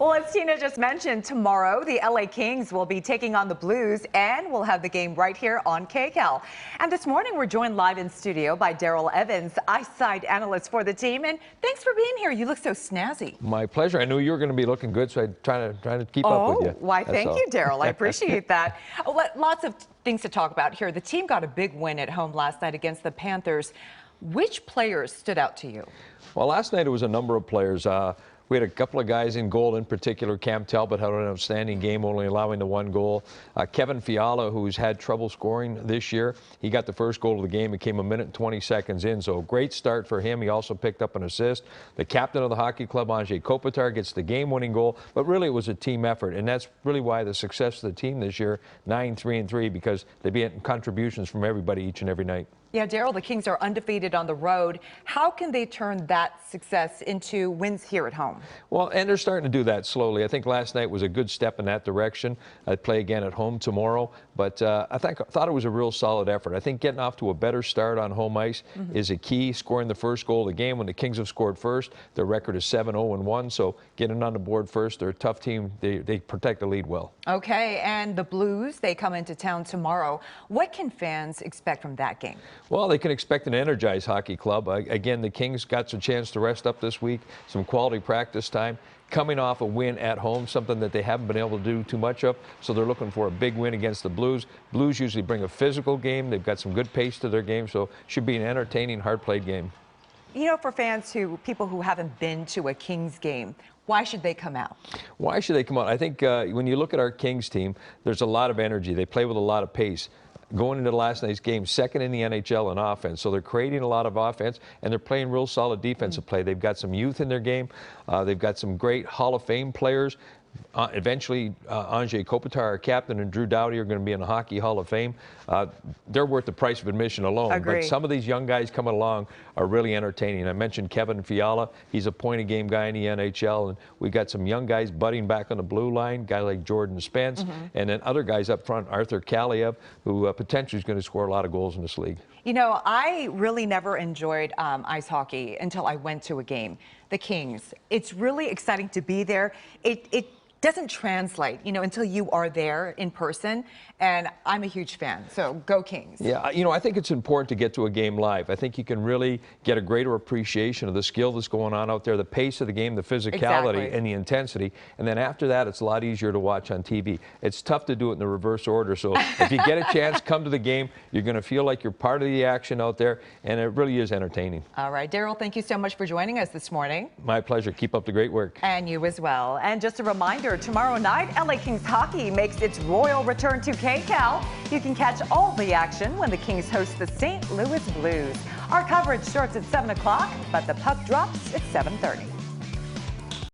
Well, as Tina just mentioned, tomorrow the LA Kings will be taking on the Blues, and we'll have the game right here on KCAL. And this morning we're joined live in studio by Daryl Evans, eyesight analyst for the team. And thanks for being here. You look so snazzy. My pleasure. I knew you were going to be looking good, so I trying to keep up with you. Why, thank you, Daryl. I appreciate that. Lots of things to talk about here. The team got a big win at home last night against the Panthers. Which players stood out to you? Well, last night it was a number of players. We had a couple of guys in goal, in particular. Cam Talbot had an outstanding game, only allowing the one goal. Kevin Fiala, who's had trouble scoring this year, he got the first goal of the game. It came 1 minute and 20 seconds in, so great start for him. He also picked up an assist. The captain of the hockey club, Anze Kopitar, gets the game-winning goal, but really it was a team effort, and that's really why the success of the team this year, 9-3-3, because they're getting contributions from everybody each and every night. Yeah, Daryl, the Kings are undefeated on the road. How can they turn that success into wins here at home? Well, and they're starting to do that slowly. I think last night was a good step in that direction. I'd play again at home tomorrow, but I thought it was a real solid effort. I think getting off to a better start on home ice is a key. Scoring the first goal of the game. When the Kings have scored first, their record is 7-0-1, so getting on the board first. They're a tough team. They protect the lead well. Okay, and the Blues, they come into town tomorrow. What can fans expect from that game? Well, they can expect an energized hockey club. Again, the Kings got some chance to rest up this week, some quality practice time, coming off a win at home, something that they haven't been able to do too much of. So they're looking for a big win against the Blues. Blues usually bring a physical game. They've got some good pace to their game, so it should be an entertaining, hard-played game. You know, for people who haven't been to a Kings game, why should they come out? Why should they come out? I think when you look at our Kings team, there's a lot of energy. They play with a lot of pace. Going into last night's game, second in the NHL in offense. So they're creating a lot of offense, and they're playing real solid defensive play. They've got some youth in their game. They've got some great Hall of Fame players. Eventually, Anze Kopitar, our captain, and Drew Doughty are going to be in the Hockey Hall of Fame. They're worth the price of admission alone. Agreed. But some of these young guys coming along are really entertaining. I mentioned Kevin Fiala. He's a point-a-game guy in the NHL, and we got some young guys budding back on the blue line, guy like Jordan Spence, and then other guys up front, Arthur Kaliev, who potentially is going to score a lot of goals in this league. You know, I really never enjoyed ice hockey until I went to a game. The Kings, it's really exciting to be there. It doesn't translate, you know, until you are there in person, and I'm a huge fan, so go Kings. Yeah, you know, I think it's important to get to a game live. I think you can really get a greater appreciation of the skill that's going on out there, the pace of the game, the physicality, and the intensity, and then after that, it's a lot easier to watch on TV. It's tough to do it in the reverse order, so if you get a chance, come to the game. You're going to feel like you're part of the action out there, and it really is entertaining. All right, Daryl, thank you so much for joining us this morning. My pleasure. Keep up the great work. And you as well. And just a reminder, tomorrow night, LA Kings hockey makes its royal return to KCAL. You can catch all the action when the Kings host the St. Louis Blues. Our coverage starts at 7 o'clock, but the puck drops at 7:30.